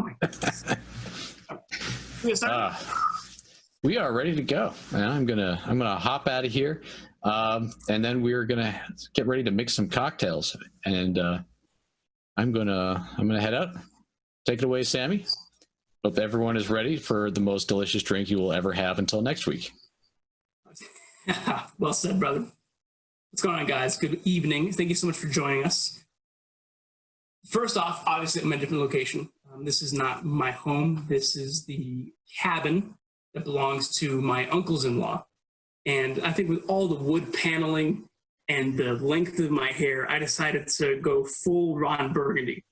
my goodness. We are ready to go. And I'm gonna hop out of here, and then we're gonna get ready to mix some cocktails. And I'm gonna head out. Take it away, Sammy. Hope everyone is ready for the most delicious drink you will ever have until next week. Well said, brother. What's going on, guys? Good evening. Thank you so much for joining us. First off, obviously, I'm in a different location. This is not my home. This is the cabin that belongs to my uncles-in-law. And I think with all the wood paneling and the length of my hair, I decided to go full Ron Burgundy.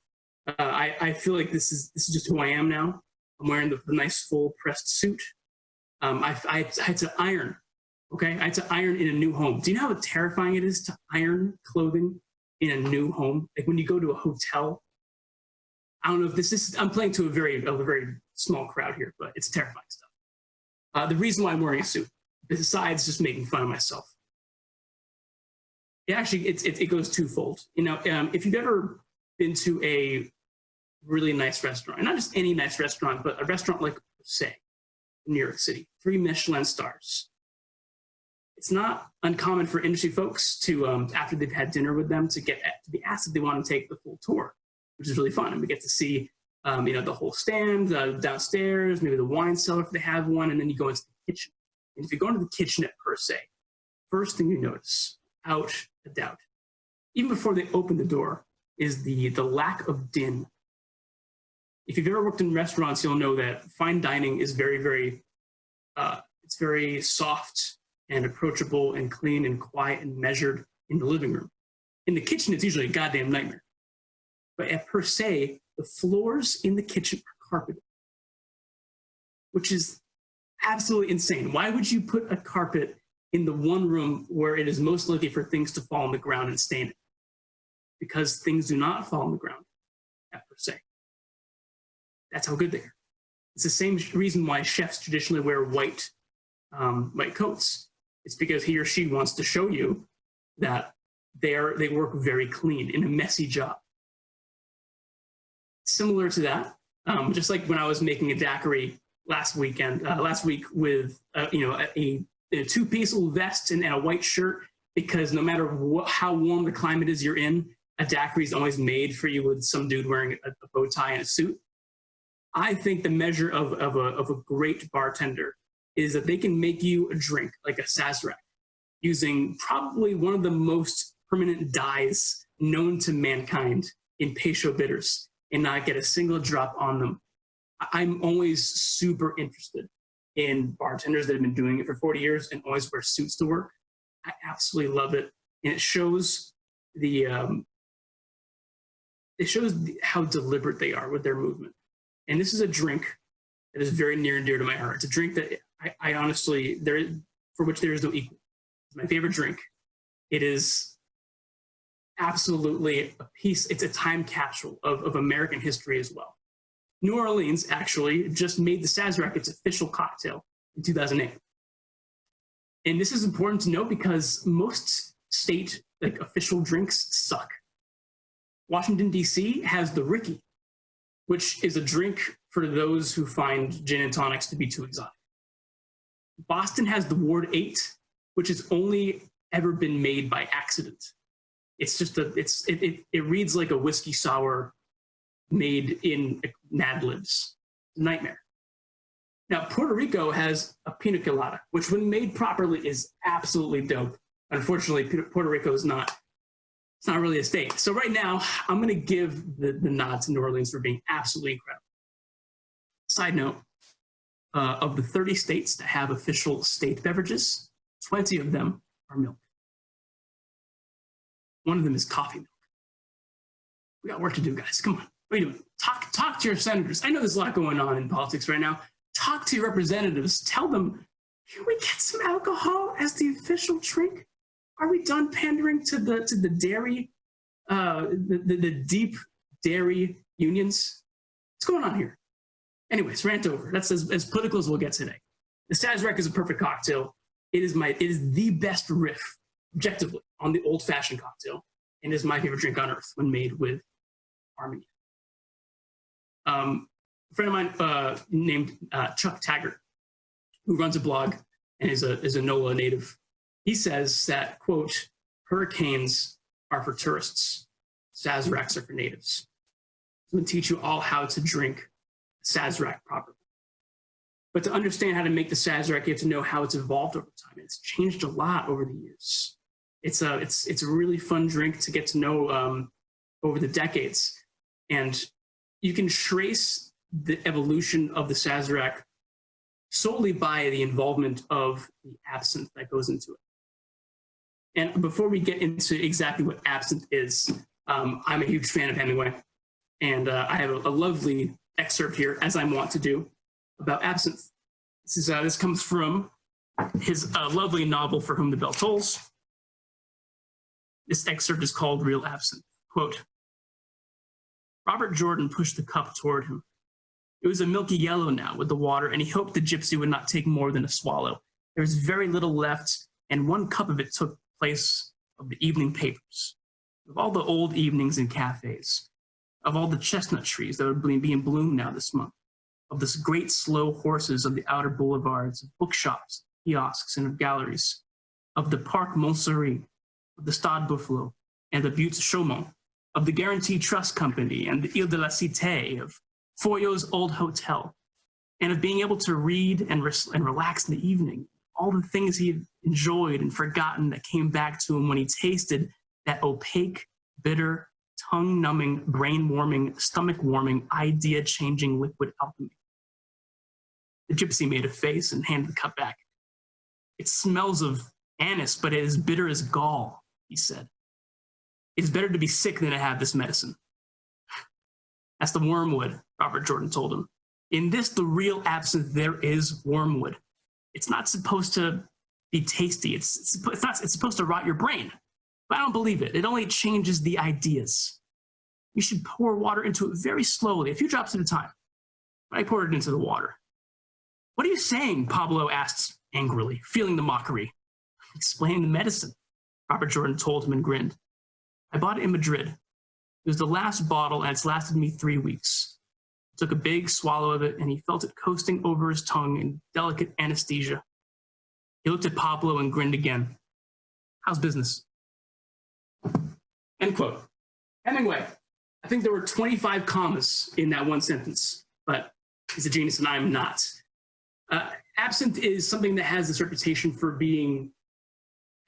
I feel like this is just who I am now. I'm wearing the nice full pressed suit. I had to iron. Okay, I had to iron in a new home. Do you know how terrifying it is to iron clothing in a new home? Like when you go to a hotel. I don't know if this is. I'm playing to a very small crowd here, but it's terrifying stuff. The reason why I'm wearing a suit, besides just making fun of myself, it goes twofold. You know, if you've ever been to a really nice restaurant, and not just any nice restaurant, but a restaurant like, say, in New York City, 3 Michelin stars. It's not uncommon for industry folks to, after they've had dinner with them, to be asked if they want to take the full tour, which is really fun. And we get to see, the whole stand downstairs, maybe the wine cellar if they have one, and then you go into the kitchen. And if you go into the kitchenette per se, first thing you notice, without a doubt, even before they open the door, is the lack of din. If you've ever worked in restaurants, you'll know that fine dining is very soft and approachable and clean and quiet and measured in the living room. In the kitchen, it's usually a goddamn nightmare. But at per se, the floors in the kitchen are carpeted, which is absolutely insane. Why would you put a carpet in the one room where it is most likely for things to fall on the ground and stain it? Because things do not fall on the ground at per se. That's how good they are. It's the same reason why chefs traditionally wear white coats. It's because he or she wants to show you that they work very clean in a messy job. Similar to that, just like when I was making a daiquiri last week with a two-piece little vest and a white shirt, because no matter how warm the climate is you're in, a daiquiri is always made for you with some dude wearing a bow tie and a suit. I think the measure of a great bartender is that they can make you a drink like a Sazerac using probably one of the most permanent dyes known to mankind in Peychaud Bitters and not get a single drop on them. I'm always super interested in bartenders that have been doing it for 40 years and always wear suits to work. I absolutely love it. And it shows how deliberate they are with their movement. And this is a drink that is very near and dear to my heart. It's a drink that I honestly, for which there is no equal. It's my favorite drink. It is absolutely it's a time capsule of American history as well. New Orleans actually just made the Sazerac its official cocktail in 2008. And this is important to note because most state official drinks suck. Washington, D.C. has the Ricky, which is a drink for those who find gin and tonics to be too exotic. Boston has the Ward 8, which has only ever been made by accident. It's just it reads like a whiskey sour made in Mad Libs. Nightmare. Now, Puerto Rico has a pina colada, which when made properly is absolutely dope. Unfortunately, Puerto Rico is not. It's not really a state. So right now, I'm going to give the nod to New Orleans for being absolutely incredible. Side note, of the 30 states that have official state beverages, 20 of them are milk. One of them is coffee milk. We got work to do, guys. Come on. What are you doing? Talk to your senators. I know there's a lot going on in politics right now. Talk to your representatives. Tell them, can we get some alcohol as the official drink? Are we done pandering to the dairy, the deep dairy unions? What's going on here? Anyways, rant over. That's as political as we'll get today. The Sazerac is a perfect cocktail. It is the best riff, objectively, on the old-fashioned cocktail, and is my favorite drink on earth when made with Armagnac. A friend of mine named Chuck Taggart, who runs a blog and is a NOLA native, he says that, quote, hurricanes are for tourists. Sazeracs are for natives. I'm going to teach you all how to drink Sazerac properly. But to understand how to make the Sazerac, you have to know how it's evolved over time. It's changed a lot over the years. It's a really fun drink to get to know over the decades. And you can trace the evolution of the Sazerac solely by the involvement of the absinthe that goes into it. And before we get into exactly what absinthe is, I'm a huge fan of Hemingway. And I have a lovely excerpt here, as I'm wont to do, about absinthe. This comes from his lovely novel, For Whom the Bell Tolls. This excerpt is called Real Absinthe. Quote, Robert Jordan pushed the cup toward him. It was a milky yellow now with the water, and he hoped the gypsy would not take more than a swallow. There was very little left, and 1 cup of it took place of the evening papers, of all the old evenings in cafes, of all the chestnut trees that would be in bloom now this month, of the great slow horses of the outer boulevards, of bookshops, kiosks, and of galleries, of the Parc Montsouris, of the Stade Buffalo, and the Buttes Chaumont, of the Guarantee Trust Company, and the Ile de la Cité, of Foyot's old hotel, and of being able to read and relax in the evening, all the things he had enjoyed and forgotten that came back to him when he tasted that opaque, bitter, tongue-numbing, brain-warming, stomach-warming, idea-changing liquid alchemy. The gypsy made a face and handed the cup back. It smells of anise, but it is bitter as gall, he said. It's better to be sick than to have this medicine. That's the wormwood, Robert Jordan told him. In this, the real absinthe, there is wormwood. It's not supposed to be tasty. It's supposed to rot your brain. But I don't believe it. It only changes the ideas. You should pour water into it very slowly, a few drops at a time. I poured it into the water. What are you saying? Pablo asked angrily, feeling the mockery. Explain the medicine, Robert Jordan told him and grinned. I bought it in Madrid. It was the last bottle, and it's lasted me 3 weeks. I took a big swallow of it, and he felt it coasting over his tongue in delicate anesthesia. He looked at Pablo and grinned again. How's business? End quote. Hemingway. I think there were 25 commas in that one sentence, but he's a genius and I'm not. Absinthe is something that has this reputation for being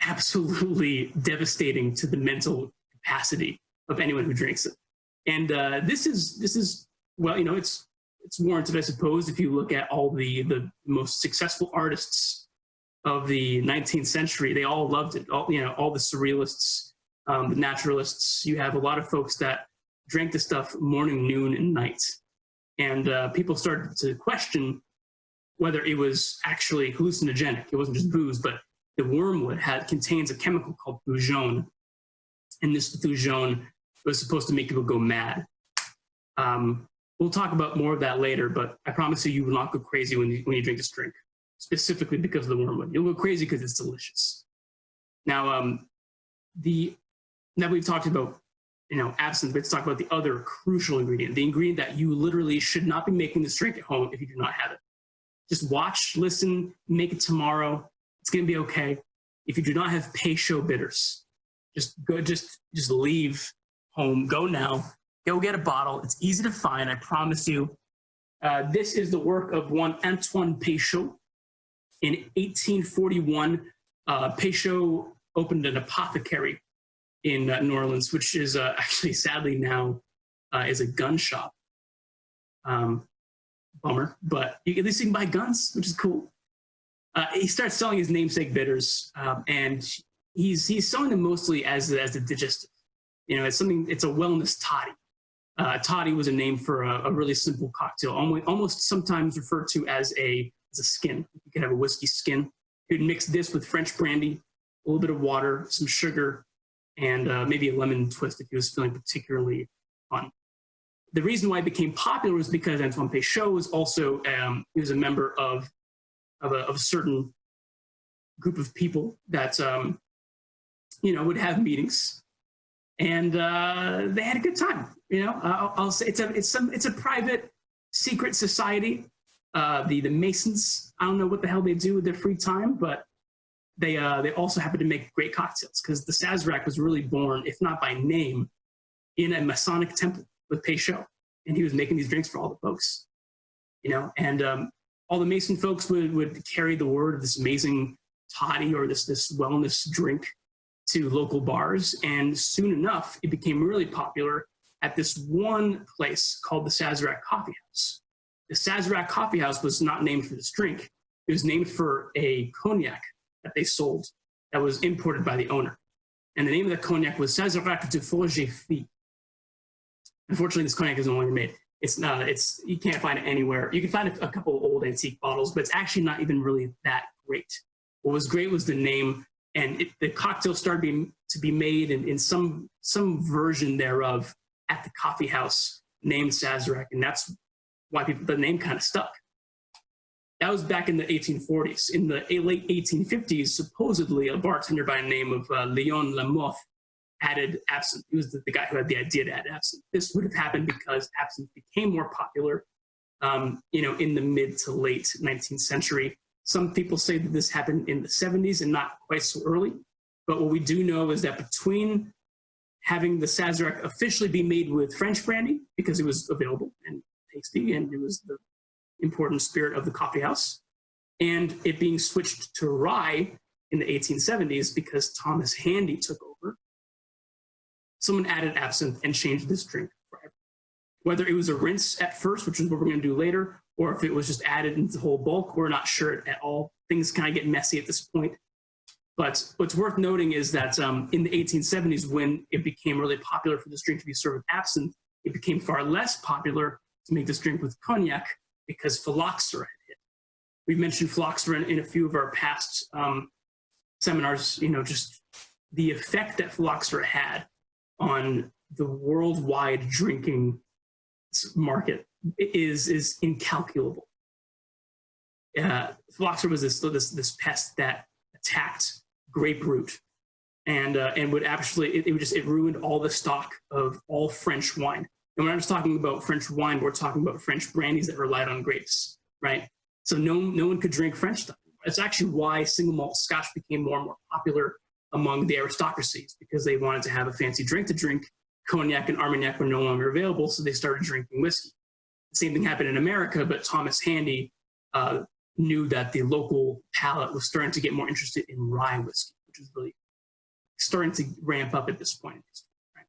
absolutely devastating to the mental capacity of anyone who drinks it. And this is well, you know, it's warranted, I suppose, if you look at all the most successful artists of the 19th century. They all loved it. All the surrealists, the naturalists. You have a lot of folks that drank the stuff morning, noon, and night. And people started to question whether it was actually hallucinogenic. It wasn't just booze, but the wormwood contains a chemical called thujaune. And this thujaune was supposed to make people go mad. We'll talk about more of that later, but I promise you will not go crazy when you drink this drink, specifically because of the wormwood. You'll go crazy because it's delicious. Now, now we've talked about, absinthe, let's talk about the other crucial ingredient, the ingredient that you literally should not be making this drink at home if you do not have it. Just watch, listen, make it tomorrow. It's going to be okay. If you do not have Peychaud Bitters, just leave home. Go now. Go get a bottle. It's easy to find, I promise you. This is the work of one Antoine Peychaud. In 1841, Peychaud opened an apothecary in New Orleans, which is actually, sadly now, is a gun shop. Bummer, but at least you can buy guns, which is cool. He starts selling his namesake bitters, and he's selling them mostly as a digestive. It's a wellness toddy. Toddy was a name for a really simple cocktail, almost sometimes referred to as a skin. You could have a whiskey skin. You'd mix this with French brandy, a little bit of water, some sugar, and maybe a lemon twist if he was feeling particularly fun. The reason why it became popular was because Antoine Peychaud was also he was a member of a certain group of people that would have meetings, and they had a good time. I'll say it's a private secret society, the Masons. I don't know what the hell they do with their free time, but they also happen to make great cocktails, because the Sazerac was really born, if not by name, in a Masonic temple with Peychaud, and he was making these drinks for all the folks, and all the Mason folks would carry the word of this amazing toddy or this wellness drink to local bars, and soon enough it became really popular at this one place called the Sazerac Coffee House. The Sazerac Coffee House was not named for this drink. It was named for a cognac that they sold that was imported by the owner. And the name of the cognac was Sazerac de Forget-Fille. Unfortunately, this cognac is no longer made. You can't find it anywhere. You can find a couple of old antique bottles, but it's actually not even really that great. What was great was the name, and the cocktail started to be made in some version thereof at the coffee house named Sazerac, and that's why the name kind of stuck. That was back in the 1840s. In the late 1850s, supposedly a bartender by the name of Léon Lamothe added absinthe. He was the guy who had the idea to add absinthe. This would have happened because absinthe became more popular, in the mid to late 19th century. Some people say that this happened in the 70s and not quite so early. But what we do know is that between having the Sazerac officially be made with French brandy, because it was available and tasty, and it was the important spirit of the coffee house, and it being switched to rye in the 1870s because Thomas Handy took over, someone added absinthe and changed this drink forever. Whether it was a rinse at first, which is what we're going to do later, or if it was just added into the whole bulk, we're not sure at all. Things kind of get messy at this point. But what's worth noting is that in the 1870s, when it became really popular for this drink to be served with absinthe, it became far less popular to make this drink with cognac because phylloxera had hit. We've mentioned phylloxera in a few of our past seminars, just the effect that phylloxera had on the worldwide drinking market is incalculable. Phylloxera was this pest that attacked grapefruit, and would actually it ruined all the stock of all French wine. And when I'm just talking about French wine, we're talking about French brandies that relied on grapes, right? So no one could drink French stuff. It's actually why single malt Scotch became more and more popular among the aristocracies, because they wanted to have a fancy drink to drink. Cognac and Armagnac were no longer available, so they started drinking whiskey. The same thing happened in America, but Thomas Handy knew that the local palate was starting to get more interested in rye whiskey, which is really starting to ramp up at this point in history. Right?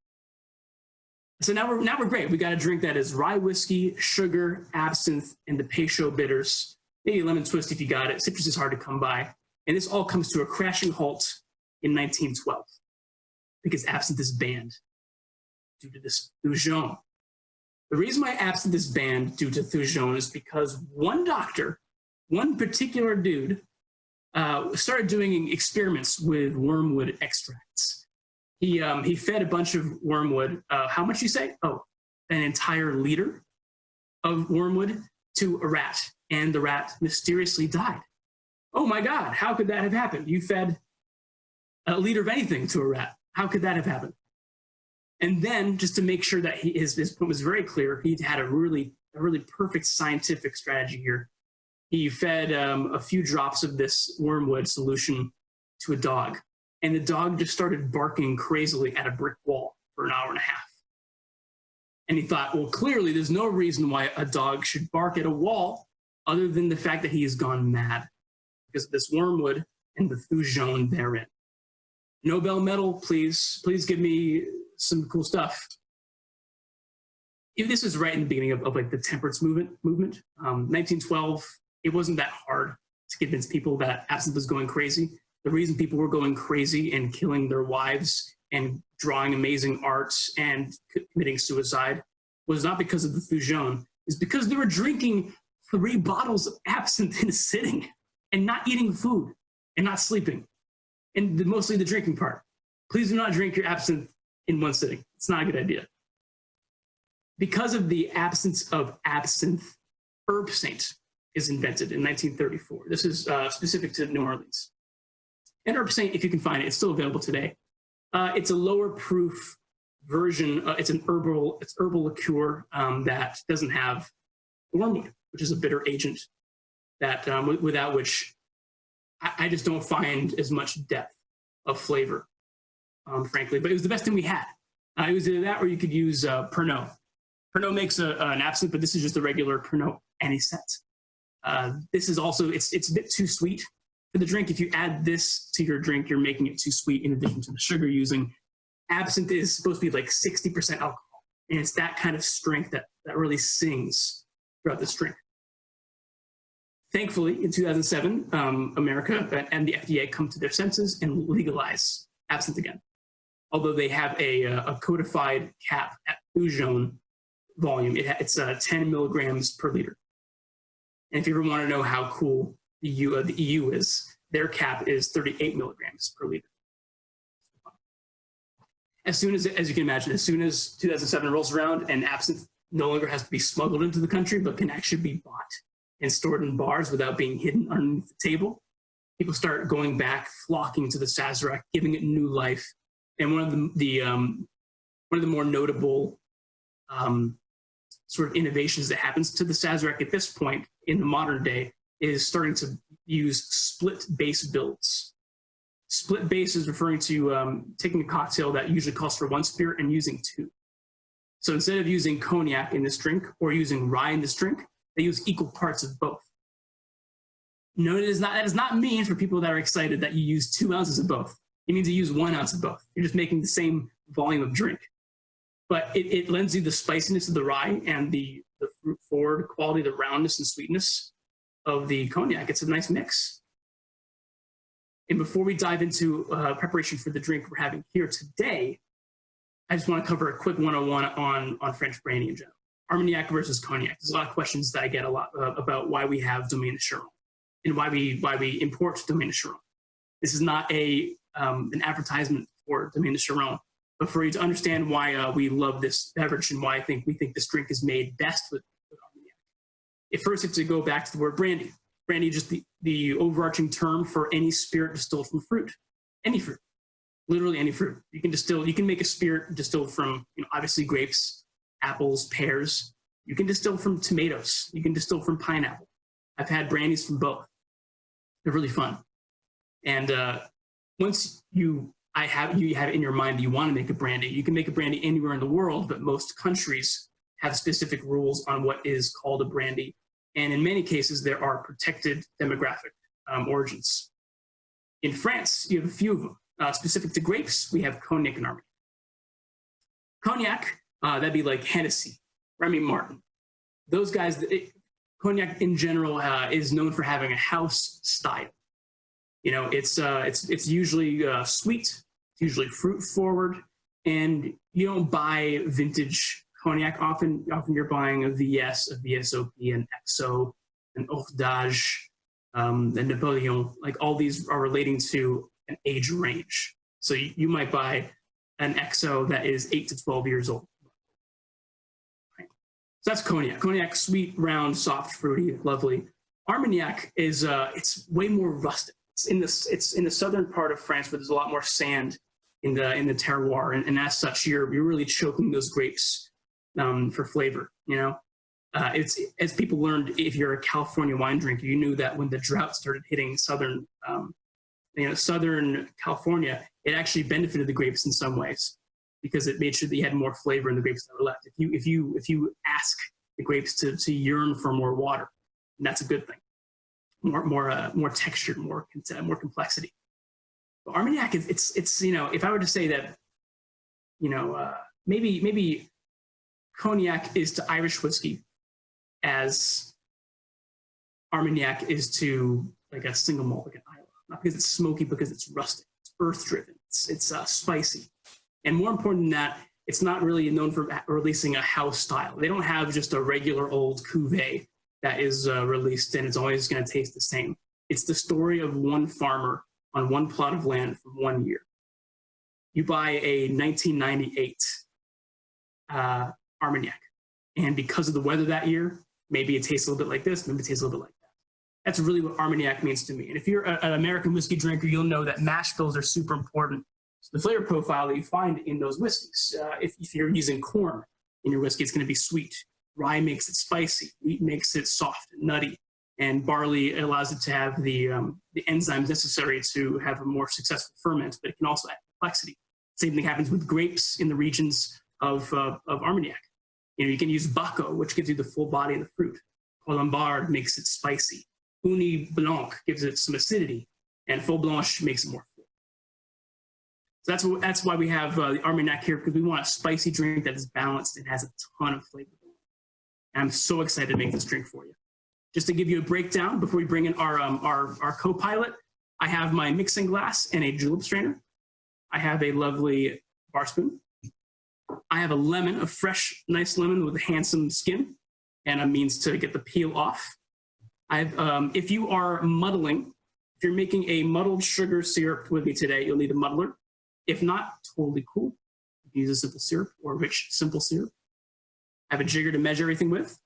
So now we're great. We got a drink that is rye whiskey, sugar, absinthe, and the Peychaud bitters. Maybe a lemon twist if you got it. Citrus is hard to come by. And this all comes to a crashing halt in 1912 because absinthe is banned due to this Thujaune. The reason why absinthe is banned due to Thujaune is because one doctor, one particular dude, started doing experiments with wormwood extracts. He fed a bunch of wormwood. How much you say? Oh, an entire liter of wormwood to a rat, and the rat mysteriously died. Oh my God, how could that have happened? You fed a liter of anything to a rat. How could that have happened? And then, just to make sure that his point was very clear, he had a really perfect scientific strategy here. He fed a few drops of this wormwood solution to a dog, and the dog just started barking crazily at a brick wall for an hour and a half. And he thought, well, clearly there's no reason why a dog should bark at a wall other than the fact that he has gone mad because of this wormwood and the Thujaune therein. Nobel medal, please give me some cool stuff. This is right in the beginning of like the temperance movement. 1912, it wasn't that hard to convince people that absinthe was going crazy. The reason people were going crazy and killing their wives and drawing amazing arts and committing suicide was not because of the Thujaune. It's because they were drinking 3 bottles of absinthe in a sitting and not eating food and not sleeping. And mostly the drinking part. Please do not drink your absinthe in one sitting. It's not a good idea. Because of the absence of absinthe, Absinthe is invented in 1934. This is specific to New Orleans. And Absinthe, if you can find it, it's still available today. It's a lower proof version. It's herbal liqueur that doesn't have wormwood, which is a bitter agent that without which I just don't find as much depth of flavor, frankly. But it was the best thing we had. It was either that or you could use Pernod. Pernod makes an absinthe, but this is just a regular Pernod anisette. This is also, it's a bit too sweet for the drink. If you add this to your drink, you're making it too sweet in addition to the sugar you're using. Absinthe is supposed to be like 60% alcohol. And it's that kind of strength that really sings throughout this drink. Thankfully, in 2007, America and the FDA come to their senses and legalize absinthe again. Although they have a codified cap at Peychaud volume, it's 10 milligrams per liter. And if you ever want to know how cool the EU is, their cap is 38 milligrams per liter. As soon as you can imagine, as soon as 2007 rolls around and absinthe no longer has to be smuggled into the country, but can actually be bought and stored in bars without being hidden underneath the table, people start going back, flocking to the Sazerac, giving it new life. And one of the more notable sort of innovations that happens to the Sazerac at this point in the modern day is starting to use split base builds. Split base is referring to taking a cocktail that usually calls for one spirit and using two. So instead of using cognac in this drink or using rye in this drink, they use equal parts of both. No, that does not mean for people that are excited that you use 2 ounces of both. It means you use 1 ounce of both. You're just making the same volume of drink. But it lends you the spiciness of the rye and the fruit forward quality, the roundness and sweetness of the cognac. It's a nice mix. And before we dive into preparation for the drink we're having here today, I just want to cover a quick 101 on French brandy in general. Armagnac versus cognac. There's a lot of questions that I get a lot about why we have Domaine Charron and why we import Domaine Charron. This is not an advertisement for Domaine Charron, but for you to understand why we love this beverage and why we think this drink is made best with Armagnac. At first, it's to go back to the word brandy. Brandy is just the overarching term for any spirit distilled from fruit, any fruit, literally any fruit. You can make a spirit distilled from, obviously grapes, apples, pears. You can distill from tomatoes. You can distill from pineapple. I've had brandies from both. They're really fun. And once you have it in your mind that you want to make a brandy, you can make a brandy anywhere in the world, but most countries have specific rules on what is called a brandy. And in many cases, there are protected demographic origins. In France, you have a few of them. Specific to grapes, we have Cognac and Armagnac. Cognac, that'd be like Hennessy, Remy Martin. Those guys, Cognac in general is known for having a house style. It's usually sweet, it's usually fruit forward, and you don't buy vintage cognac often. Often you're buying a VS, a VSOP, an XO, an Haut d'Age, a Napoleon. Like all these are relating to an age range. So you might buy an XO that is 8 to 12 years old. Right. So that's cognac. Cognac, sweet, round, soft, fruity, lovely. Armagnac is it's way more rustic. It's in the southern part of France where there's a lot more sand in the terroir, and as such, you're really choking those grapes for flavor. It's, as people learned, if you're a California wine drinker, you knew that when the drought started hitting southern California, it actually benefited the grapes in some ways because it made sure that you had more flavor in the grapes that were left. If you ask the grapes to yearn for more water, and that's a good thing. More texture, more complexity. But Armagnac it's if I were to say that, maybe cognac is to Irish whiskey as Armagnac is to like a single malt, like an Islay. Not because it's smoky, because it's rustic, it's earth driven, it's spicy, and more important than that, it's not really known for releasing a house style. They don't have just a regular old cuvee that is released and it's always going to taste the same. It's the story of one farmer on one plot of land from 1 year. You buy a 1998 Armagnac, and because of the weather that year, maybe it tastes a little bit like this, maybe it tastes a little bit like that. That's really what Armagnac means to me. And if you're an American whiskey drinker, you'll know that mash bills are super important. So the flavor profile that you find in those whiskeys, if you're using corn in your whiskey, it's going to be sweet. Rye makes it spicy. Wheat makes it soft and nutty. And barley allows it to have the enzymes necessary to have a more successful ferment, but it can also add complexity. Same thing happens with grapes in the regions of Armagnac. You can use Baco, which gives you the full body of the fruit. Colombard makes it spicy. Uni Blanc gives it some acidity, and Faux Blanche makes it more full. So that's why we have the Armagnac here, because we want a spicy drink that is balanced and has a ton of flavor. And I'm so excited to make this drink for you. Just to give you a breakdown before we bring in our co-pilot, I have my mixing glass and a julep strainer. I have a lovely bar spoon. I have a lemon, a fresh, nice lemon with a handsome skin and a means to get the peel off. If you are muddling, if you're making a muddled sugar syrup with me today, you'll need a muddler. If not, totally cool. You can use a simple syrup or a rich, simple syrup. I have a jigger to measure everything with.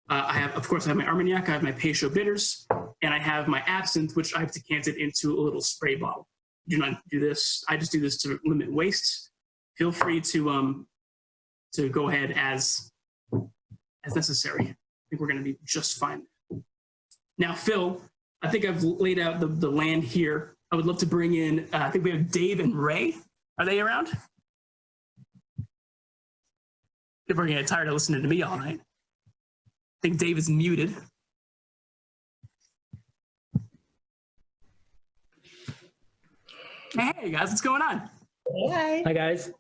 Of course, I have my Armagnac, I have my Peychaud Bitters, and I have my Absinthe, which I've decanted into a little spray bottle. Do not do this. I just do this to limit waste. Feel free to go ahead as necessary. I think we're going to be just fine. Now, Phil, I think I've laid out the land here. I would love to bring in, I think we have Dave and Ray. Are they around? They're going to get tired of listening to me all night. I think Dave is muted. Hey guys, what's going on? Hi. Hi, guys.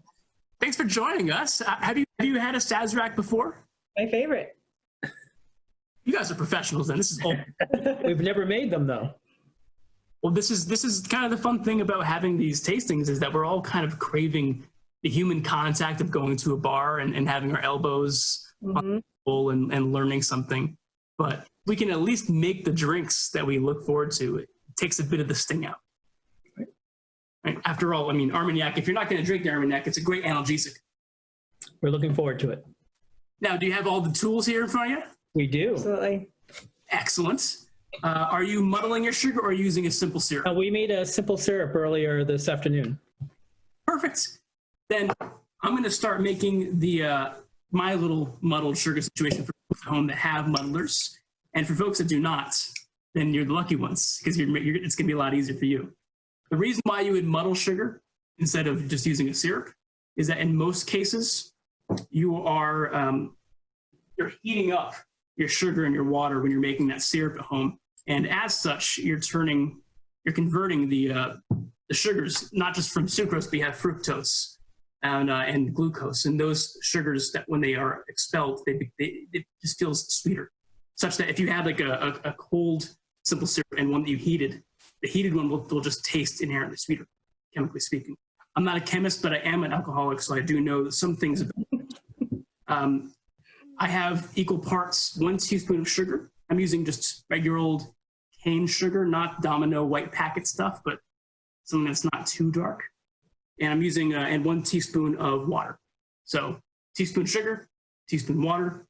Thanks for joining us. Have you had a Sazerac before? My favorite. You guys are professionals then. This is old. We've never made them, though. Well, this is kind of the fun thing about having these tastings is that we're all kind of craving the human contact of going to a bar and having our elbows on the table and learning something. But we can at least make the drinks that we look forward to. It takes a bit of the sting out. Right? After all, I mean, Armagnac, if you're not going to drink the Armagnac, it's a great analgesic. We're looking forward to it. Now, do you have all the tools here in front of you? We do. Absolutely. Excellent. Are you muddling your sugar or using a simple syrup? We made a simple syrup earlier this afternoon. Perfect. Then I'm going to start making the my little muddled sugar situation for folks at home that have muddlers. And for folks that do not, then you're the lucky ones because it's going to be a lot easier for you. The reason why you would muddle sugar instead of just using a syrup is that in most cases, you are you're heating up your sugar and your water when you're making that syrup at home. And as such, you're converting the sugars, not just from sucrose, but you have fructose and glucose. And those sugars, that when they are expelled, they just feels sweeter. Such that if you had like a cold simple syrup and one that you heated, the heated one will just taste inherently sweeter, chemically speaking. I'm not a chemist, but I am an alcoholic, so I do know some things about it. I have equal parts 1 teaspoon of sugar. I'm using just regular old cane sugar, not Domino white packet stuff, but something that's not too dark. And I'm using and 1 teaspoon of water. So teaspoon sugar, teaspoon water.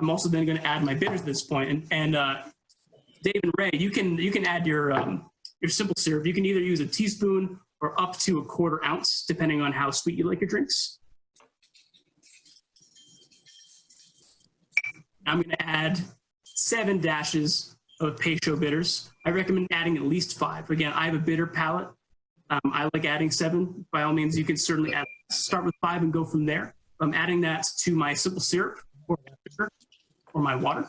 I'm also then going to add my bitters at this point. And Dave and Ray, you can add your simple syrup. You can either use a teaspoon or up to 1/4 ounce, depending on how sweet you like your drinks. I'm going to add 7 dashes of Peychaud Bitters. I recommend adding at least 5. Again, I have a bitter palate. I like adding 7. By all means, you can certainly start with 5 and go from there. I'm adding that to my simple syrup or my water.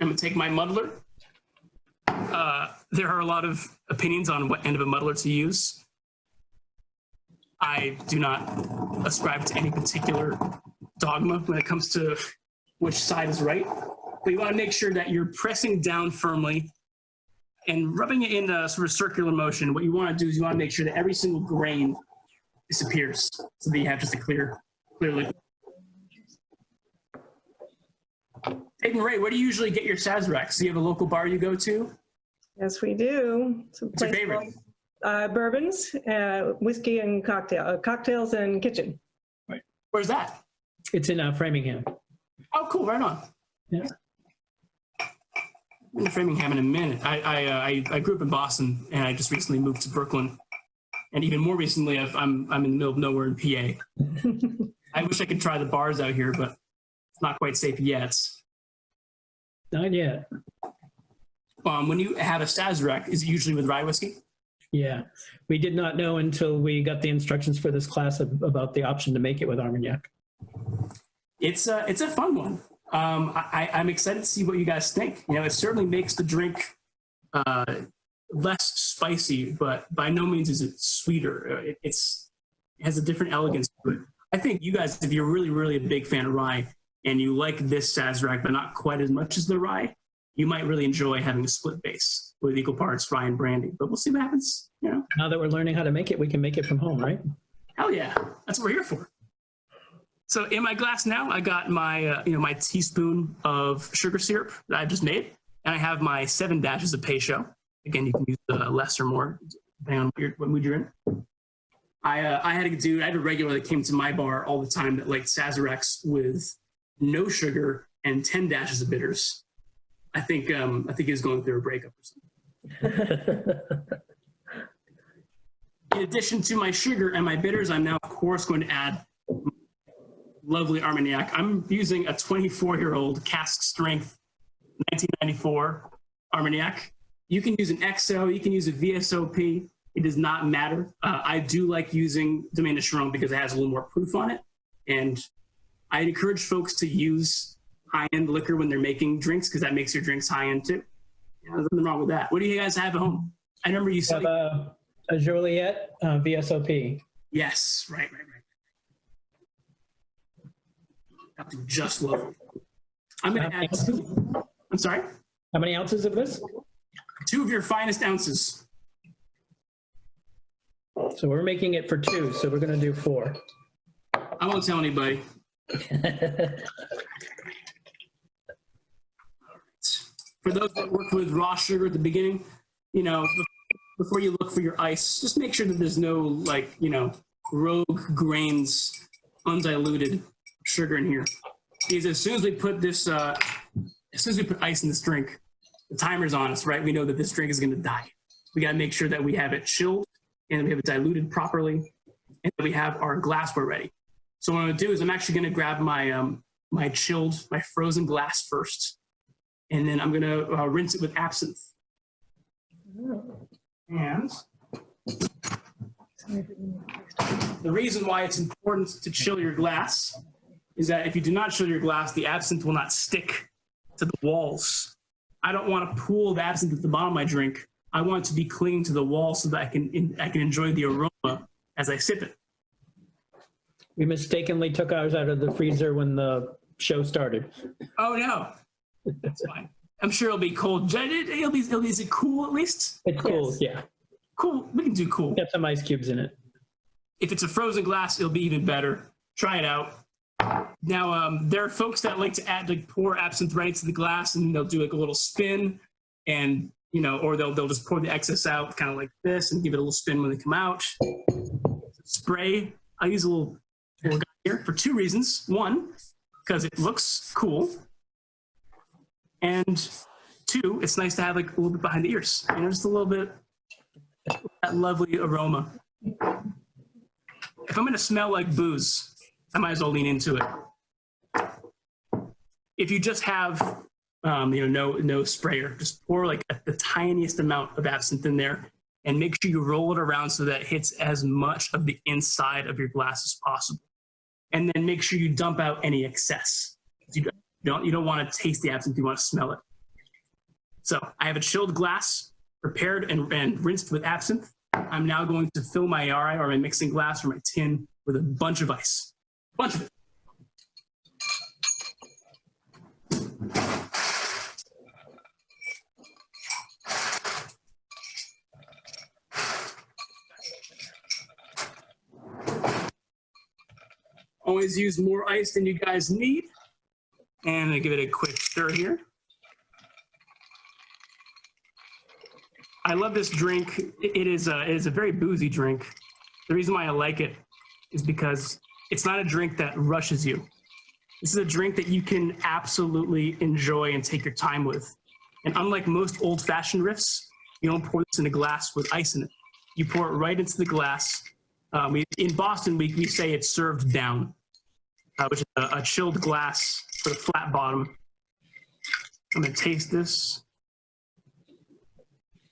I'm going to take my muddler. There are a lot of opinions on what end of a muddler to use. I do not ascribe to any particular dogma when it comes to which side is right. But you want to make sure that you're pressing down firmly and rubbing it in a sort of circular motion. What you want to do is you want to make sure that every single grain disappears so that you have just a clear liquid. Dave and Ray, where do you usually get your Sazeracs? Do you have a local bar you go to? Yes, we do. What's your favorite? Bourbons, whiskey and cocktails and kitchen. Right. Where's that? It's in Framingham. Oh, cool. Right on. Yeah. I'm in Framingham in a minute. I grew up in Boston, and I just recently moved to Brooklyn. And even more recently, I'm in the middle of nowhere in PA. I wish I could try the bars out here, but It's not quite safe yet. Not yet. When you have a Sazerac, is it usually with rye whiskey? Yeah. We did not know until we got the instructions for this class about the option to make it with Armagnac. It's a fun one. I'm excited to see what you guys think. You know, it certainly makes the drink less spicy, but by no means is it sweeter. It has a different elegance to it. I think you guys, if you're really, really a big fan of rye and you like this Sazerac, but not quite as much as the rye, you might really enjoy having a split base with equal parts rye and brandy. But we'll see what happens. You know, Now that we're learning how to make it, we can make it from home, right? hell yeah, that's what we're here for. So in my glass now, I got my my teaspoon of sugar syrup that I just made, and I have my 7 dashes of Peychaud. Again, you can use less or more depending on what mood you're in. I had a regular that came to my bar all the time that liked Sazeracs with no sugar and 10 dashes of bitters. I think he was going through a breakup or something. In addition to my sugar and my bitters, I'm now, of course, going to add lovely Armagnac. I'm using a 24-year-old cask strength 1994 Armagnac. You can use an XO, you can use a VSOP. It does not matter. I do like using Domaine de Charron because it has a little more proof on it. And I encourage folks to use high-end liquor when they're making drinks because that makes your drinks high-end too. There's nothing wrong with that. What do you guys have at home? I remember you said a Joliet VSOP. Yes, right. That's just lovely. I'm going to add two. I'm sorry? How many ounces of this? 2 of your finest ounces. So we're making it for 2, so we're going to do 4. I won't tell anybody. For those that work with raw sugar at the beginning, you know, before you look for your ice, just make sure that there's no, rogue grains, undiluted sugar in here. Because as soon as we put this, as soon as we put ice in this drink, the timer's on us, right? We know that this drink is going to die. We got to make sure that we have it chilled and that we have it diluted properly and that we have our glassware ready. So what I'm going to do is I'm actually going to grab my my frozen glass first, and then I'm going to rinse it with absinthe. And the reason why it's important to chill your glass is that if you do not chill your glass, the absinthe will not stick to the walls. I don't want to pool the absinthe at the bottom of my drink. I want it to be clinging to the wall so that I can enjoy the aroma as I sip it. We mistakenly took ours out of the freezer when the show started. Oh no, that's fine. I'm sure it'll be cold. Is it cool at least? It's cool, Yes. yeah. Cool. We can do cool. Got some ice cubes in it. If it's a frozen glass, it'll be even better. Try it out. Now, there are folks that like to pour absinthe right into the glass, and they'll do like a little spin, and or they'll just pour the excess out, kind of like this, and give it a little spin when they come out. Spray. I use a little guy here for 2 reasons. 1, because it looks cool, and 2, it's nice to have like a little bit behind the ears. Just a little bit that lovely aroma. If I'm going to smell like booze, I might as well lean into it. If you just have, no sprayer, just pour like the tiniest amount of absinthe in there and make sure you roll it around so that it hits as much of the inside of your glass as possible. And then make sure you dump out any excess. You don't want to taste the absinthe, you want to smell it. So I have a chilled glass prepared and rinsed with absinthe. I'm now going to fill my RI or my mixing glass or my tin with a bunch of ice. Bunch of it. Always use more ice than you guys need. And I give it a quick stir here. I love this drink. It is a very boozy drink. The reason why I like it is because it's not a drink that rushes you. This is a drink that you can absolutely enjoy and take your time with. And unlike most old-fashioned riffs, you don't pour this in a glass with ice in it. You pour it right into the glass. In Boston, we say it's served down, which is a chilled glass with a flat bottom. I'm gonna taste this.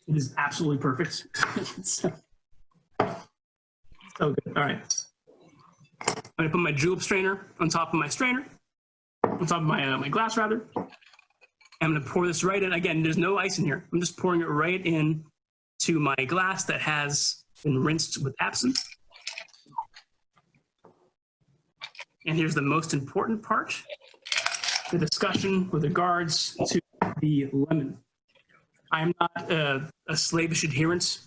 It is absolutely perfect. So good. All right. I'm gonna put my julep strainer on top of my strainer, on top of my glass rather. I'm gonna pour this right in. Again, there's no ice in here. I'm just pouring it right in to my glass that has been rinsed with absinthe. And here's the most important part, the discussion with regards to the lemon. I'm not a slavish adherent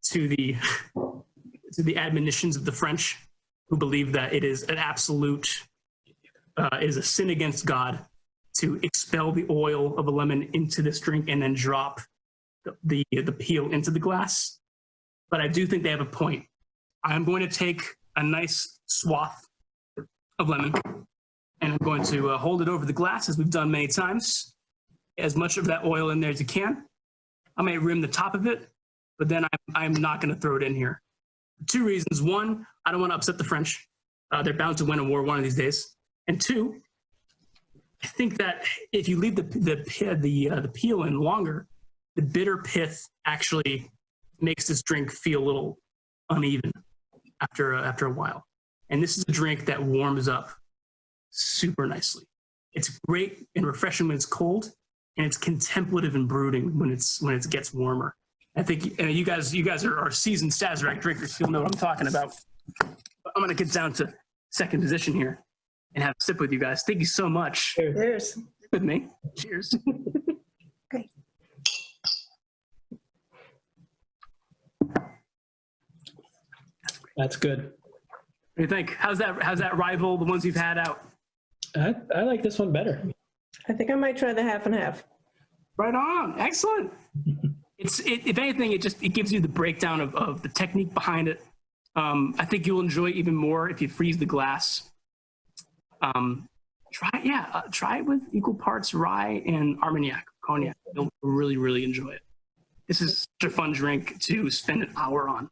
to the admonitions of the French, who believe that it is an absolute, is a sin against God to expel the oil of a lemon into this drink and then drop the peel into the glass. But I do think they have a point. I'm going to take a nice swath of lemon and I'm going to hold it over the glass, as we've done many times. As much of that oil in there as you can. I may rim the top of it, but then I'm not going to throw it in here. 2 reasons. 1, I don't want to upset the French. They're bound to win a war one of these days. And 2, I think that if you leave the peel in longer, the bitter pith actually makes this drink feel a little uneven after a while. And this is a drink that warms up super nicely. It's great and refreshing when it's cold, and it's contemplative and brooding when it gets warmer. I think you guys are seasoned Sazerac drinkers. You'll know what I'm talking about. But I'm gonna get down to second position here and have a sip with you guys. Thank you so much. Cheers. With me. Cheers. Okay. That's good. What do you think? How's that rival the ones you've had out? I like this one better. I think I might try the half and half. Right on. Excellent. If anything, it gives you the breakdown of the technique behind it. I think you'll enjoy it even more if you freeze the glass. Try it with equal parts rye and Armagnac, cognac. You'll really, really enjoy it. This is such a fun drink to spend an hour on.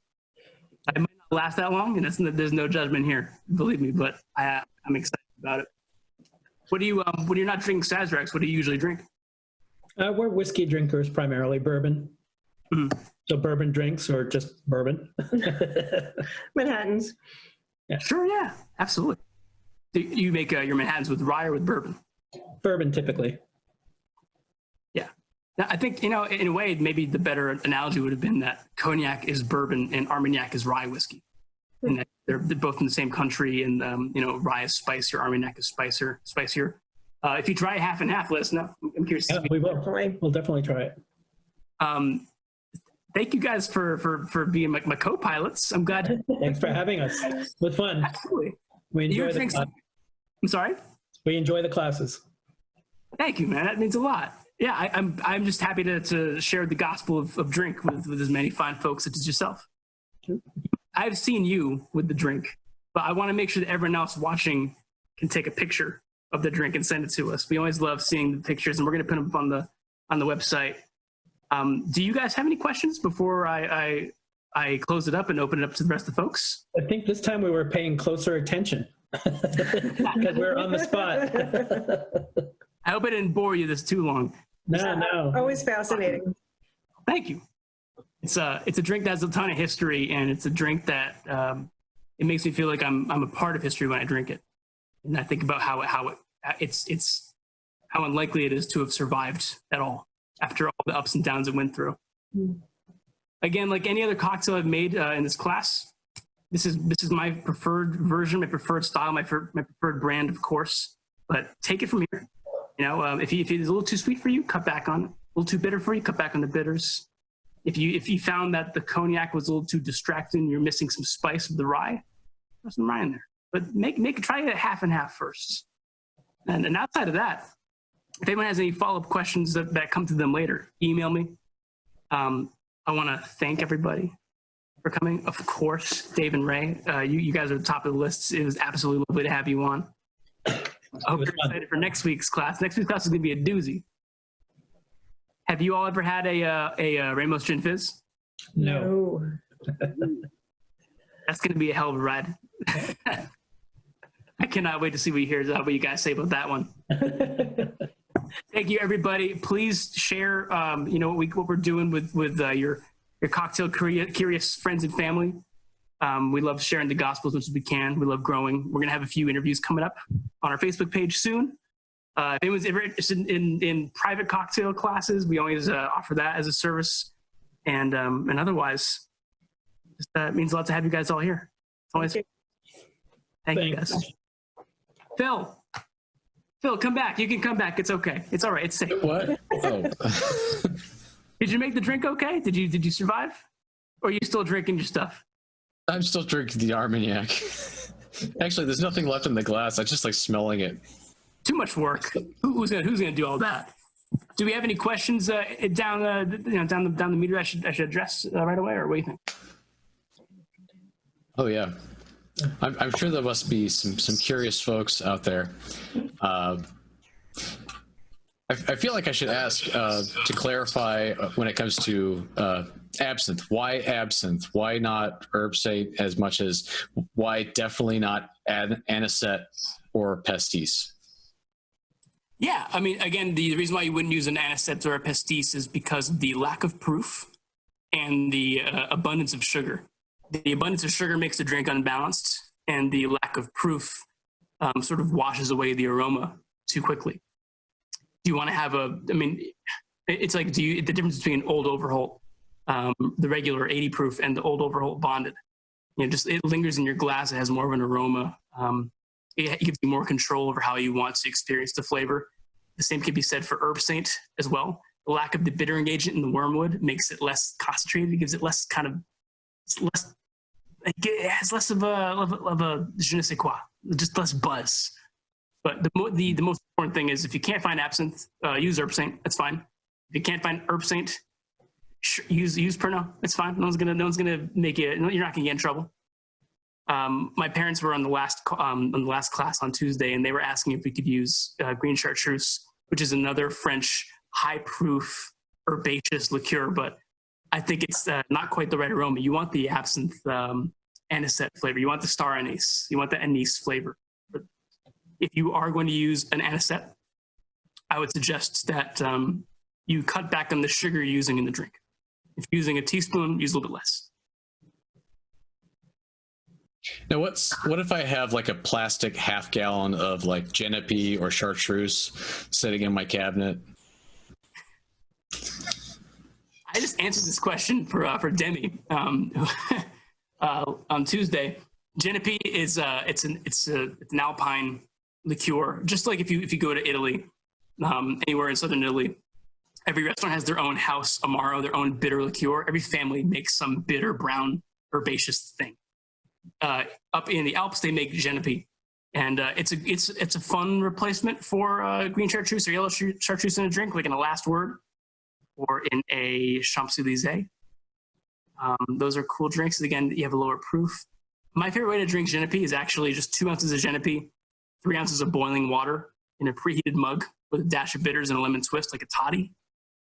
I might not last that long, and there's no judgment here, believe me, but I'm excited about it. What do you, when you're not drinking Sazeracs, what do you usually drink? We're whiskey drinkers, primarily bourbon. Mm-hmm. So bourbon drinks or just bourbon. Manhattans. Yeah. Sure, yeah, absolutely. Do you make your Manhattans with rye or with bourbon? Bourbon, typically. Yeah. Now, I think, in a way, maybe the better analogy would have been that cognac is bourbon and Armagnac is rye whiskey. And that they're both in the same country, and, rye is spicier, Armagnac is spicier. If you try half and half, let us know. I'm curious. Yeah, we will. We'll definitely try it. Thank you guys for being my co-pilots. I'm glad. Thanks for having us. It was fun. Absolutely. We enjoy the class. I'm sorry? We enjoy the classes. Thank you, man. That means a lot. Yeah, I'm just happy to share the gospel of drink with as many fine folks such as yourself. I've seen you with the drink, but I want to make sure that everyone else watching can take a picture of the drink and send it to us. We always love seeing the pictures, and we're going to put them up on the website. Do you guys have any questions before I close it up and open it up to the rest of the folks? I think this time we were paying closer attention because we're on the spot. I hope I didn't bore you this too long. No. Always fascinating. Thank you. It's a drink that has a ton of history, and it's a drink that it makes me feel like I'm a part of history when I drink it. And I think about how unlikely it is to have survived at all after all the ups and downs it went through. Again, like any other cocktail I've made in this class, this is my preferred version, my preferred style, my preferred brand, of course. But take it from here. If it's a little too sweet for you, cut back on it. A little too bitter for you, cut back on the bitters. If you found that the cognac was a little too distracting, you're missing some spice of the rye, throw some rye in there. But try it at half and half first. And outside of that, if anyone has any follow-up questions that come to them later, email me. I want to thank everybody for coming. Of course, Dave and Ray, you guys are at the top of the list. It was absolutely lovely to have you on. I hope you're excited for next week's class. Next week's class is going to be a doozy. Have you all ever had a Ramos Gin Fizz? No. That's going to be a hell of a ride. I cannot wait to see what you guys say about that one. Thank you, everybody. Please share, what we're doing with your cocktail curious friends and family. We love sharing the gospel as much as we can. We love growing. We're gonna have a few interviews coming up on our Facebook page soon. If anyone's ever interested in private cocktail classes, we always offer that as a service. And otherwise, it means a lot to have you guys all here. Always. Thank you guys. Phil, come back. You can come back. It's okay. It's all right. It's safe. What? Oh. Did you make the drink okay? Did you survive? Or are you still drinking your stuff? I'm still drinking the Armagnac. Actually, there's nothing left in the glass. I just like smelling it. Too much work. Who's gonna do all that? Do we have any questions down the meter I should address right away, or what do you think? Oh yeah, I'm sure there must be some curious folks out there. I feel like I should ask to clarify when it comes to absinthe. Why absinthe? Why not herbsate as much as why definitely not anisette or pastis? Yeah, I mean, again, the reason why you wouldn't use an anisette or a pastis is because of the lack of proof and the abundance of sugar. The abundance of sugar makes the drink unbalanced, and the lack of proof sort of washes away the aroma too quickly. Do you want to have it's like, the difference between Old Overholt, the regular 80 proof, and the Old Overholt bonded. It lingers in your glass. It has more of an aroma. It gives you more control over how you want to experience the flavor. The same can be said for Absinthe as well. The lack of the bittering agent in the wormwood makes it less concentrated. It gives it less it has less of a je ne sais quoi, just less buzz. But the most important thing is, if you can't find absinthe, use Absinthe. That's fine. If you can't find Absinthe, use Pernod. It's fine. No one's gonna make you. You're not gonna get in trouble. My parents were on the last class on Tuesday, and they were asking if we could use green chartreuse, which is another French high-proof herbaceous liqueur, but I think it's not quite the right aroma. You want the absinthe anisette flavor. You want the star anise. You want the anise flavor. But if you are going to use an anisette, I would suggest that you cut back on the sugar you're using in the drink. If you're using a teaspoon, use a little bit less. Now, what if I have like a plastic half gallon of like Genepi or chartreuse sitting in my cabinet? I just answered this question for Demi on Tuesday. Genepi is it's an Alpine liqueur. Just like if you go to Italy, anywhere in southern Italy, every restaurant has their own house amaro, their own bitter liqueur. Every family makes some bitter brown herbaceous thing. Up in the Alps, they make Genepi, and it's a fun replacement for green chartreuse or yellow chartreuse in a drink, like in a Last Word or in a Champs-Élysées. Those are cool drinks. Again, you have a lower proof. My favorite way to drink Genepi is actually just 2 ounces of Genepi, 3 ounces of boiling water in a preheated mug with a dash of bitters and a lemon twist, like a toddy.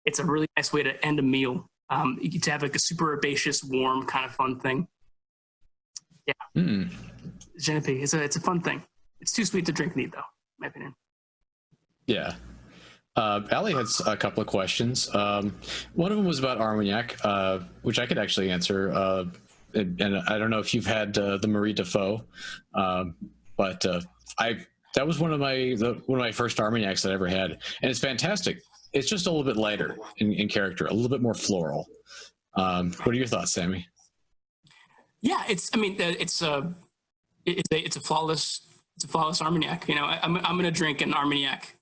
It's a really nice way to end a meal. You get to have like a super herbaceous, warm, kind of fun thing. Yeah. Genepi, it's a fun thing. It's too sweet to drink neat, though, in my opinion. Yeah. Allie had a couple of questions. One of them was about Armagnac, which I could actually answer. And I don't know if you've had the Marie Defoe, but that was one of my first Armagnacs that I ever had, and it's fantastic. It's just a little bit lighter in character, a little bit more floral. What are your thoughts, Sammy? Yeah, it's a flawless Armagnac. I'm gonna drink an Armagnac.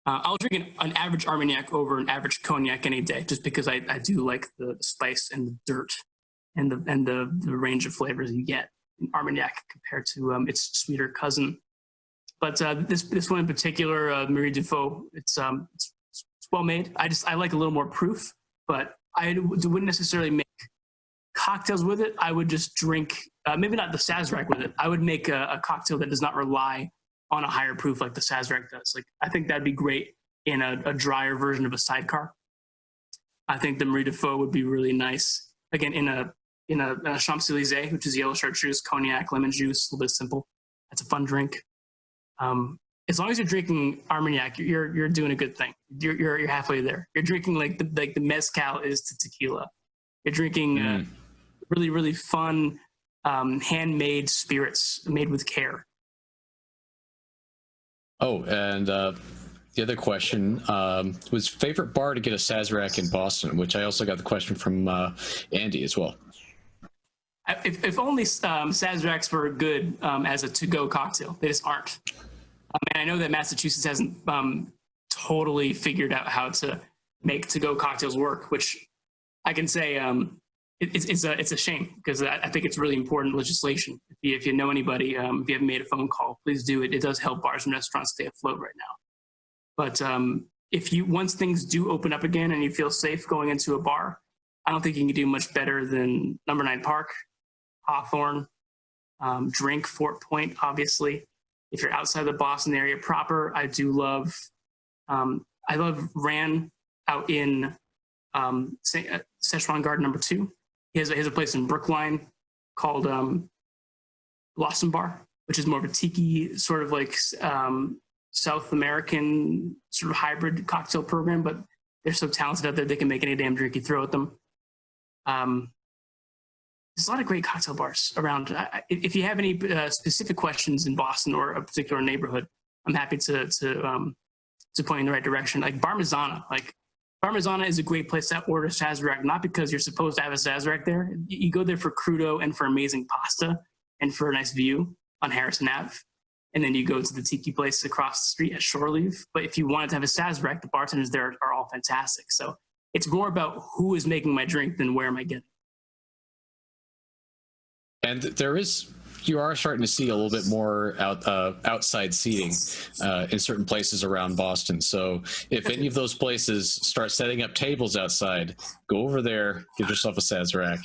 I'll drink an average Armagnac over an average cognac any day, just because I do like the spice and the dirt and the range of flavors you get in Armagnac compared to its sweeter cousin. But this one in particular, Marie Defoe, it's well made. I like a little more proof, but I wouldn't necessarily make cocktails with it. I would just drink, maybe not the Sazerac with it. I would make a cocktail that does not rely on a higher proof like the Sazerac does. Like, I think that'd be great in a drier version of a sidecar. I think the Marie Defoe would be really nice. Again, in a Champs-Élysées, which is yellow chartreuse, cognac, lemon juice, a little bit simple. That's a fun drink. As long as you're drinking Armagnac, you're doing a good thing. You're halfway there. You're drinking like the mezcal is to tequila. You're drinking really, really fun, handmade spirits made with care. Oh, and the other question was favorite bar to get a Sazerac in Boston, which I also got the question from Andy as well. If only Sazeracs were good as a to-go cocktail. They just aren't. And I know that Massachusetts hasn't totally figured out how to make to-go cocktails work, which I can say it's a shame, because I think it's really important legislation. If you know anybody, if you haven't made a phone call, please do it. It does help bars and restaurants stay afloat right now. But once things do open up again and you feel safe going into a bar, I don't think you can do much better than Number 9 Park, Hawthorne, drink Fort Point, obviously. If you're outside the Boston area proper, I do love, I love Ran out in Szechuan Garden number 2. He has a place in Brookline called Blossom Bar, which is more of a tiki sort of like South American sort of hybrid cocktail program, but they're so talented out there, they can make any damn drink you throw at them. There's a lot of great cocktail bars around. If you have any specific questions in Boston or a particular neighborhood, I'm happy to point in the right direction. Like Parmesan is a great place to order Sazerac, not because you're supposed to have a Sazerac there. You go there for crudo and for amazing pasta and for a nice view on Harrison Ave. And then you go to the tiki place across the street at Shore Leave. But if you wanted to have a Sazerac, the bartenders there are all fantastic. So it's more about who is making my drink than where am I getting. And you are starting to see a little bit more outside seating in certain places around Boston. So if any of those places start setting up tables outside, go over there, give yourself a Sazerac.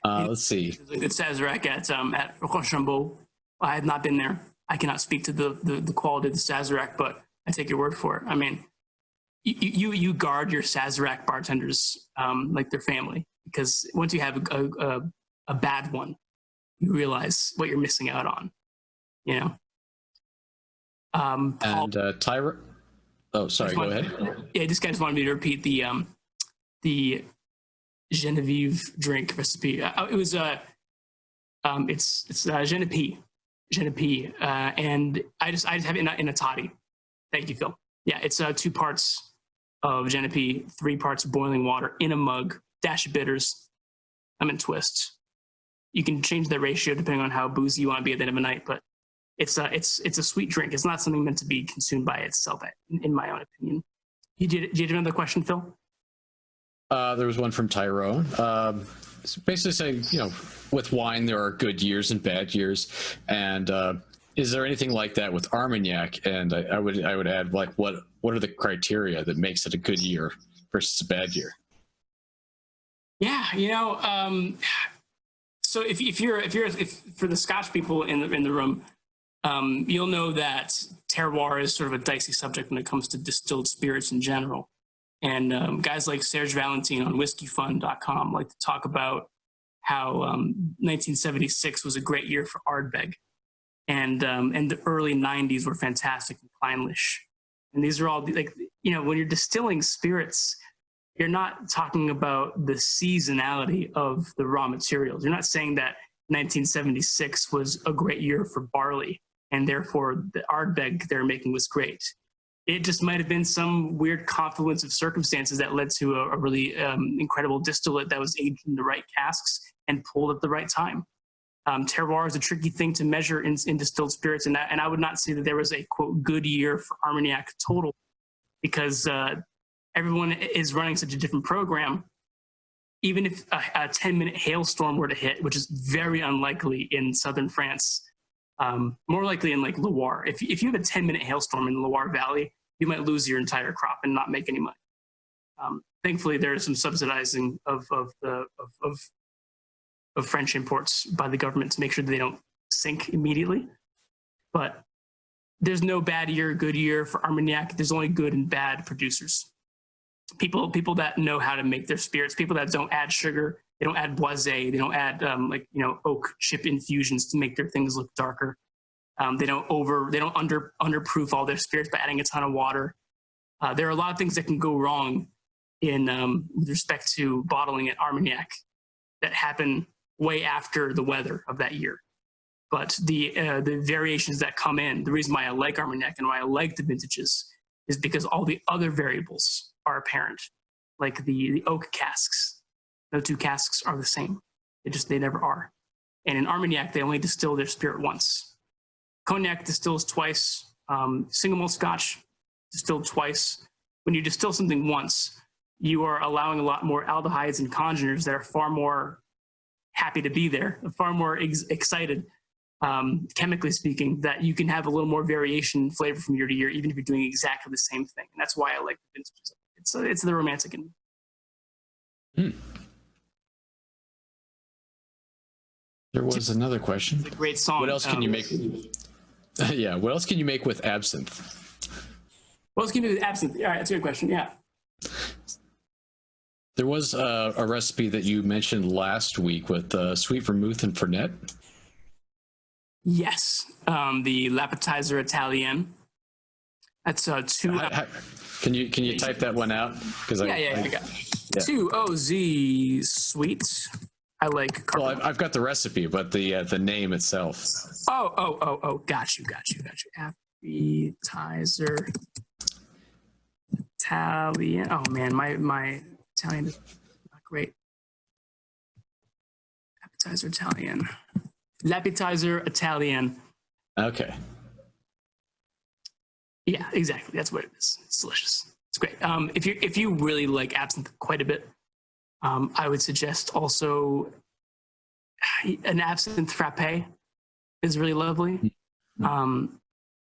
Let's see. There's a good Sazerac at Rochambeau. I have not been there. I cannot speak to the quality of the Sazerac, but I take your word for it. I mean, you guard your Sazerac bartenders like their family, because once you have a bad one, you realize what you're missing out on, you know. And Tyra. Oh, sorry. Go ahead. Yeah, this guy just wanted me to repeat the Genevieve drink recipe. It was it's Genepi, and I just have it in a toddy. Thank you, Phil. Yeah, it's 2 parts of Genepi, 3 parts boiling water in a mug, dash of bitters, lemon twist. You can change the ratio depending on how boozy you want to be at the end of the night, but it's a sweet drink. It's not something meant to be consumed by itself, in my own opinion. Did you have another question, Phil? There was one from Tyrone. Basically saying, with wine there are good years and bad years, and is there anything like that with Armagnac? And I would add, like, what are the criteria that makes it a good year versus a bad year? Yeah, so if for the Scotch people in the room, you'll know that terroir is sort of a dicey subject when it comes to distilled spirits in general. And guys like Serge Valentin on whiskeyfund.com like to talk about how 1976 was a great year for Ardbeg, and the early 90s were fantastic in Kleinlich. And these are all like, when you're distilling spirits, you're not talking about the seasonality of the raw materials. You're not saying that 1976 was a great year for barley, and therefore the Ardbeg they're making was great. It just might have been some weird confluence of circumstances that led to a really incredible distillate that was aged in the right casks and pulled at the right time. Terroir is a tricky thing to measure in distilled spirits, and I would not say that there was a, quote, good year for Armagnac total, because everyone is running such a different program. Even if a 10-minute hailstorm were to hit, which is very unlikely in southern France, more likely in like Loire. If you have a 10-minute hailstorm in the Loire Valley, you might lose your entire crop and not make any money. Thankfully, there is some subsidizing of French imports by the government to make sure that they don't sink immediately. But there's no bad year, good year for Armagnac. There's only good and bad producers. People that know how to make their spirits, people that don't add sugar, they don't add boisé, they don't add oak chip infusions to make their things look darker. They don't underproof all their spirits by adding a ton of water. There are a lot of things that can go wrong with respect to bottling at Armagnac that happen way after the weather of that year. But the variations that come in, the reason why I like Armagnac and why I like the vintages is because all the other variables are apparent, like the oak casks. No two casks are the same. They never are. And in Armagnac, they only distill their spirit once. Cognac distills twice. Single malt Scotch distilled twice. When you distill something once, you are allowing a lot more aldehydes and congeners that are far more happy to be there, far more excited, chemically speaking, that you can have a little more variation in flavor from year to year, even if you're doing exactly the same thing. And that's why I like the vintages. It's the romantic in me. There was another question. It's a great song. What else can you make? Yeah, what else can you make with absinthe? What else can you do with absinthe? All right, that's a good question. Yeah. There was a recipe that you mentioned last week with sweet vermouth and fernet. Yes, the L'Appetizer Italien. That's two. Can you type that one out? Because I got it. 2 OZ sweet. I like. Well, I've got the recipe, but the name itself. Oh! Got you. Appetizer Italian. Oh man, my Italian is not great. Appetizer Italian. L'Appetizer Italian. Okay. Yeah, exactly. That's what it is. It's delicious. It's great. If you really like absinthe quite a bit, I would suggest also an absinthe frappe is really lovely.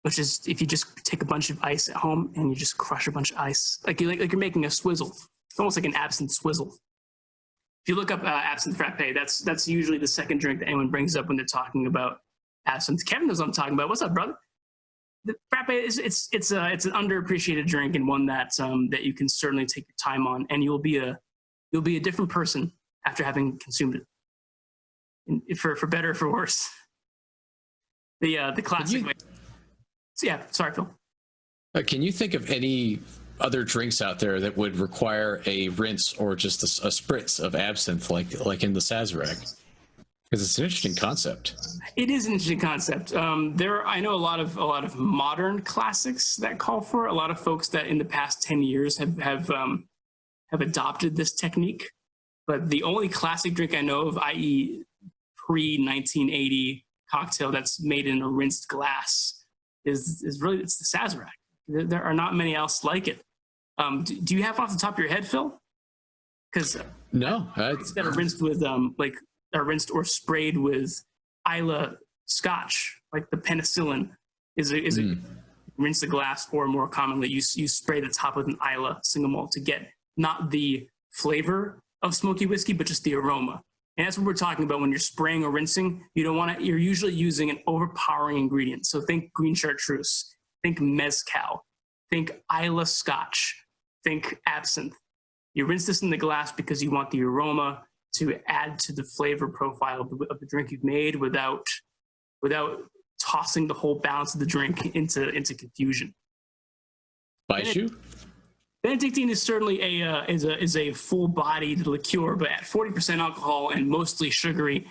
Which is if you just take a bunch of ice at home and you just crush a bunch of ice, like you're making a swizzle. It's almost like an absinthe swizzle. If you look up absinthe frappe, that's usually the second drink that anyone brings up when they're talking about absinthe. Kevin knows what I'm talking about. What's up, brother? The frappe is it's an underappreciated drink and one that you can certainly take your time on, and you'll be a different person after having consumed it. And for better or for worse. The classic way. So yeah, sorry, Phil. Can you think of any other drinks out there that would require a rinse or just a spritz of absinthe, like in the Sazerac? Because it's an interesting concept. It is an interesting concept. I know a lot of modern classics that call for it. A lot of folks that in the past 10 years have adopted this technique. But the only classic drink I know of, i.e., pre-1980 cocktail that's made in a rinsed glass, is the Sazerac. There are not many else like it. Do you have off the top of your head, Phil? Because no, that are rinsed with are rinsed or sprayed with Islay Scotch, like the penicillin is a rinse the glass, or more commonly you spray the top with an Islay single malt to get not the flavor of smoky whiskey, but just the aroma. And that's what we're talking about when you're spraying or rinsing. You're usually using an overpowering ingredient. So think green chartreuse, think mezcal, think Islay Scotch, think absinthe. You rinse this in the glass because you want the aroma to add to the flavor profile of the drink you've made without tossing the whole balance of the drink into confusion. Peychaud? Benedictine is certainly a full-bodied liqueur, but at 40% alcohol and mostly sugary,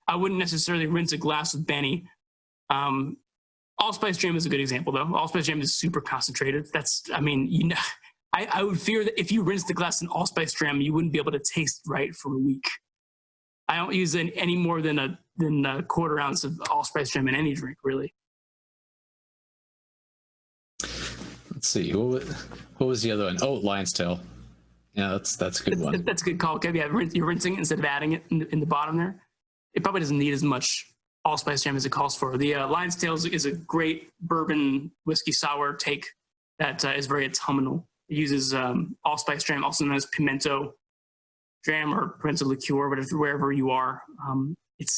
I wouldn't necessarily rinse a glass with Benny. Allspice Jam is a good example, though. Allspice Jam is super concentrated. I would fear that if you rinse the glass in Allspice Jam, you wouldn't be able to taste right for a week. I don't use any more than a quarter ounce of Allspice Jam in any drink, really. Let's see. What was the other one? Oh, Lion's Tail. Yeah, that's a good one. That's a good call, Kev. Yeah, you're rinsing it instead of adding it in the bottom there. It probably doesn't need as much Allspice Jam as it calls for. The Lion's Tail is a great bourbon whiskey sour take that is very autumnal. It uses Allspice Jam, also known as pimento jam or pimento liqueur, wherever you are. It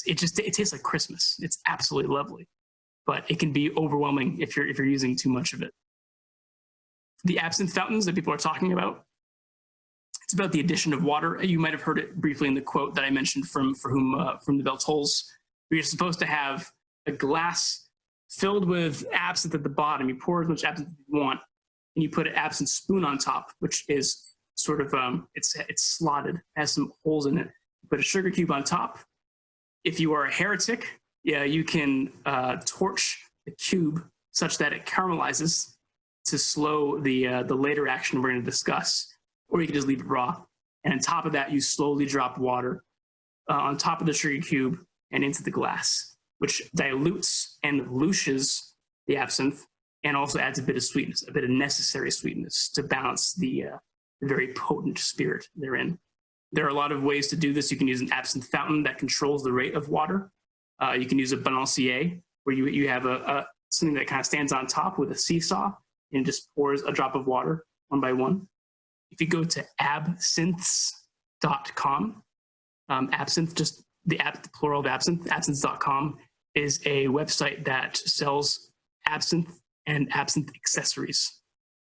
tastes like Christmas. It's absolutely lovely, but it can be overwhelming if you're using too much of it. The absinthe fountains that people are talking about, it's about the addition of water. You might have heard it briefly in the quote that I mentioned from the Bell Tolls. You're supposed to have a glass filled with absinthe at the bottom. You pour as much absinthe as you want, and you put an absinthe spoon on top, which is sort of it's slotted, has some holes in it. Put a sugar cube on top. If you are a heretic, yeah, you can torch the cube such that it caramelizes to slow the later action we're going to discuss, or you can just leave it raw. And on top of that, you slowly drop water on top of the sugar cube and into the glass, which dilutes and lushes the absinthe and also adds a bit of sweetness, a bit of necessary sweetness to balance the very potent spirit therein. There are a lot of ways to do this. You can use an absinthe fountain that controls the rate of water. You can use a balancier, where you have something that kind of stands on top with a seesaw and just pours a drop of water one by one. If you go to absinthes.com, absinthe, just the plural of absinthe, absinthes.com is a website that sells absinthe and absinthe accessories.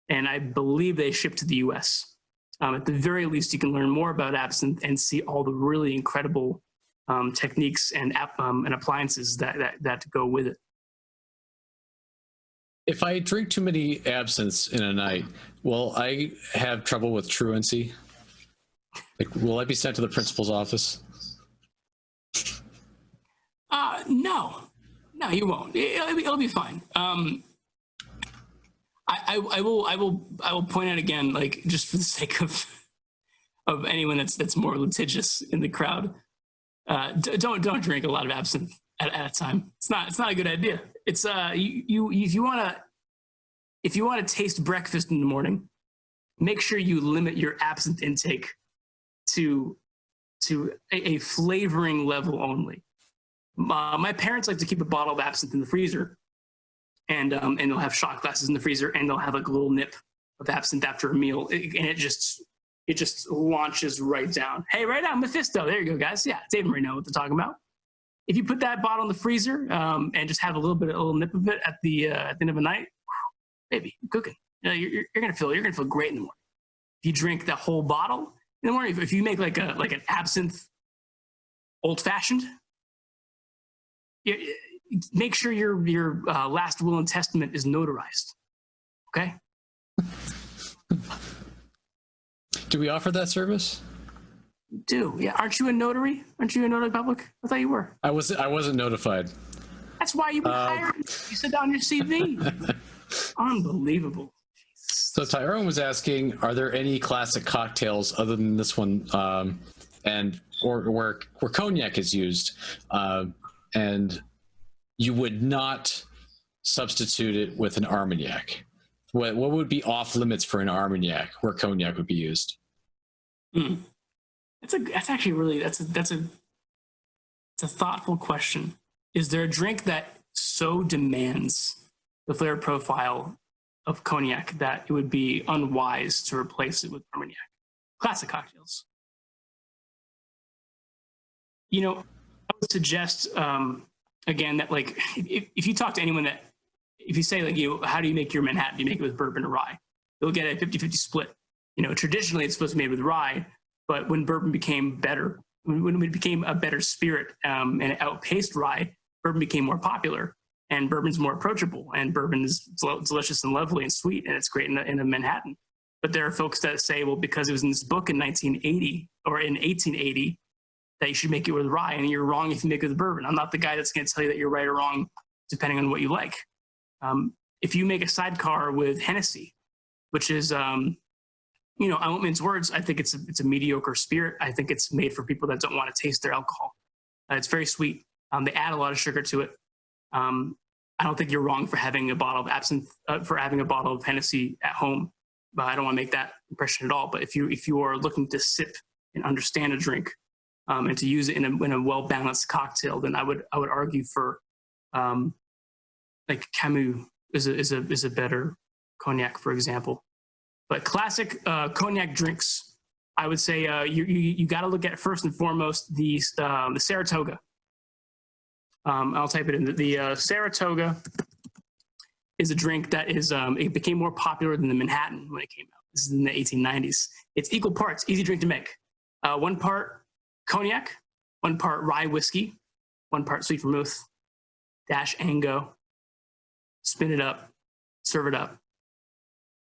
And I believe they ship to the US. At the very least, you can learn more about absinthe and see all the really incredible techniques and appliances that go with it. If I drink too many absinthes in a night, will I have trouble with truancy? Like, will I be sent to the principal's office? No, you won't. It'll be fine. I will point out again, like, just for the sake of anyone that's more litigious in the crowd, don't drink a lot of absinthe at a time. It's not a good idea. It's if you wanna taste breakfast in the morning, make sure you limit your absinthe intake to a flavoring level only. My parents like to keep a bottle of absinthe in the freezer, and they'll have shot glasses in the freezer, and they'll have like a little nip of absinthe after a meal, and it just launches right down. Hey, right down, Mephisto. There you go, guys. Yeah, Dave and Ray know what they're talking about. If you put that bottle in the freezer and just have a little nip of it at the end of the night, baby, you're cooking. You're gonna feel great in the morning. If you drink the whole bottle in the morning, if you make like an absinthe old fashioned, make sure your last will and testament is notarized. Okay. Do we offer that service? Do, yeah. Aren't you a notary? Aren't you a notary public? I thought you were. I wasn't notified. That's why you've been hired. You said that on your CV. Unbelievable. So Tyrone was asking, are there any classic cocktails other than this one, and where cognac is used, and you would not substitute it with an Armagnac? What would be off limits for an Armagnac where cognac would be used? That's a thoughtful question. Is there a drink that so demands the flavor profile of cognac that it would be unwise to replace it with Armagnac? Classic cocktails. I would suggest again that, like, if you talk to anyone that, if you say, like, how do you make your Manhattan? Do you make it with bourbon or rye? You'll get a 50-50 split. Traditionally it's supposed to be made with rye, but when bourbon became better, when it became a better spirit and it outpaced rye, bourbon became more popular, and bourbon's more approachable, and bourbon is delicious and lovely and sweet, and it's great in a Manhattan. But there are folks that say, well, because it was in this book in 1980 or in 1880, that you should make it with rye, and you're wrong if you make it with bourbon. I'm not the guy that's going to tell you that you're right or wrong depending on what you like. If you make a sidecar with Hennessy, which is, I won't mince words, I think it's a mediocre spirit. I think it's made for people that don't want to taste their alcohol. It's very sweet. They add a lot of sugar to it. I don't think you're wrong for having a bottle of absinthe, for having a bottle of Hennessy at home. But I don't want to make that impression at all. But if you are looking to sip and understand a drink, and to use it in a well-balanced cocktail, then I would argue for like Camus is a better cognac, for example. But classic cognac drinks, I would say you got to look at, first and foremost, the Saratoga. I'll type it in. The Saratoga is a drink that is it became more popular than the Manhattan when it came out. This is in the 1890s. It's equal parts, easy drink to make. 1 part cognac, 1 part rye whiskey, 1 part sweet vermouth, dash Ango, spin it up, serve it up.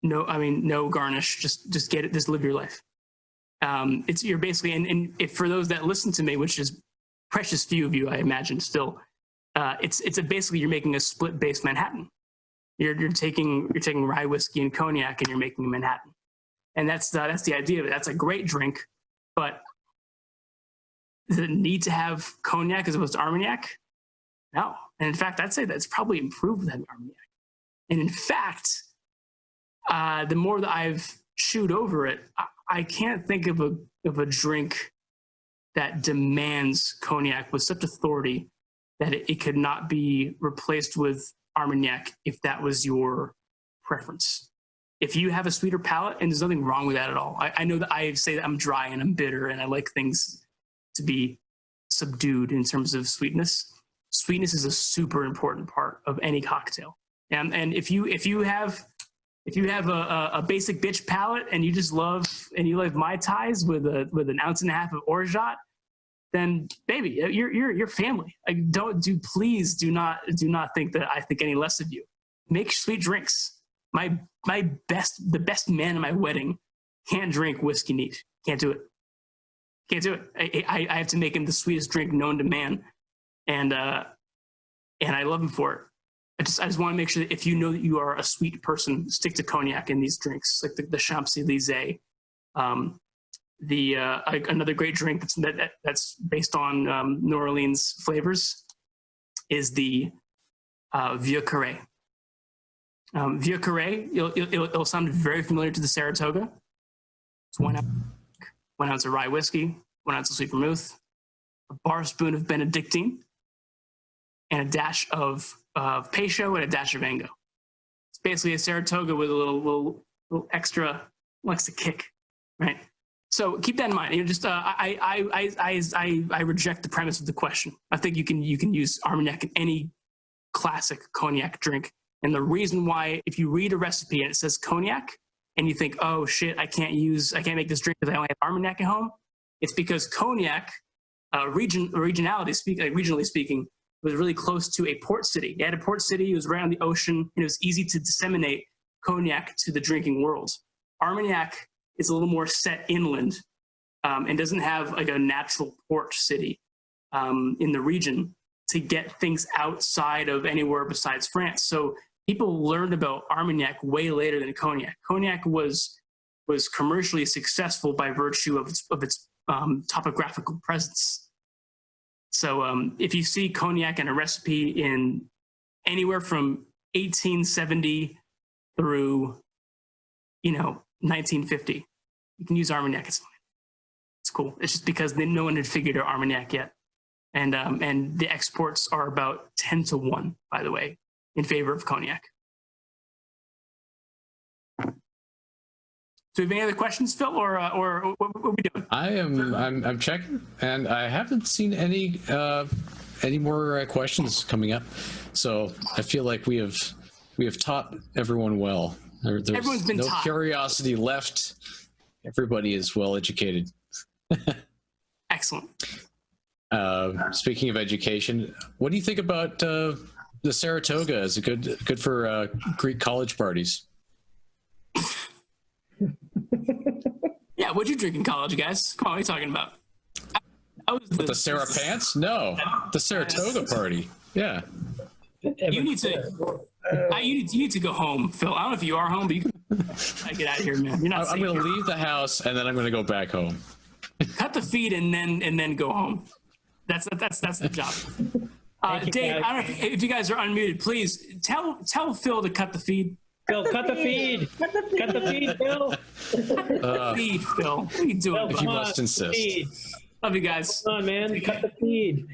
No garnish. Just get it. Just live your life. You're basically, and if for those that listen to me, which is precious few of you, I imagine still, basically you're making a split base Manhattan. You're taking rye whiskey and cognac and you're making a Manhattan, and that's the idea of it. That's a great drink, but does it need to have cognac as opposed to Armagnac? No, and in fact, I'd say that's probably improved with having Armagnac. And in fact, the more that I've chewed over it, I can't think of a drink that demands cognac with such authority that it could not be replaced with Armagnac if that was your preference. If you have a sweeter palate, and there's nothing wrong with that at all. I know that I say that I'm dry and I'm bitter and I like things to be subdued in terms of sweetness. Sweetness is a super important part of any cocktail. And if you have a basic bitch palate and you just love Mai Tais with an ounce and a half of orgeat, then baby, you're family. Please do not think that I think any less of you. Make sweet drinks. The best man at my wedding can't drink whiskey neat. Can't do it. I have to make him the sweetest drink known to man, and I love him for it. I just want to make sure that if you know that you are a sweet person, stick to cognac in these drinks, like the Champs-Élysées. Another great drink that's based on New Orleans flavors is the Vieux Carré. Vieux Carré, it'll sound very familiar to the Saratoga. It's 1 ounce of rye whiskey, 1 ounce of sweet vermouth, a bar spoon of Benedictine, and a dash of Peychaud and a dash of Ango. It's basically a Saratoga with a little extra kick, right? So keep that in mind. I reject the premise of the question. I think you can use Armagnac in any classic cognac drink. And the reason why, if you read a recipe and it says cognac, and you think, oh shit, I can't make this drink because I only have Armagnac at home, it's because cognac, regionally speaking, was really close to a port city. It had a port city, it was right on the ocean, and it was easy to disseminate cognac to the drinking world. Armagnac is a little more set inland and doesn't have like a natural port city in the region to get things outside of anywhere besides France. So people learned about Armagnac way later than cognac. Cognac was commercially successful by virtue of its topographical presence. So if you see cognac in a recipe in anywhere from 1870 through, 1950, you can use Armagnac. It's fine. It's cool. It's just because no one had figured out Armagnac yet. And the exports are about 10 to 1, by the way, in favor of cognac. So, have any other questions, Phil, or what are we doing? I'm checking, and I haven't seen any more questions coming up. So I feel like we have taught everyone well. There's Everyone's been no taught. Curiosity left. Everybody is well educated. Excellent. Speaking of education, what do you think about the Saratoga? Is it good for Greek college parties? Yeah, what'd you drink in college, guys? Come on, what are you talking about? I was The Sarah Pants? No, the Saratoga party. Yeah. You need to go home, Phil. I don't know if you are home, but you can get out of here, man. You're not. I'm going to leave the house and then I'm going to go back home. Cut the feed and then go home. That's the job. Dave, I don't know if you guys are unmuted. Please tell Phil to cut the feed. Phil, cut the feed. Cut the feed, Phil. Feed, Phil. What are you doing? Phil, If you must insist. Feed. Love you guys. Come on, man. Cut the feed.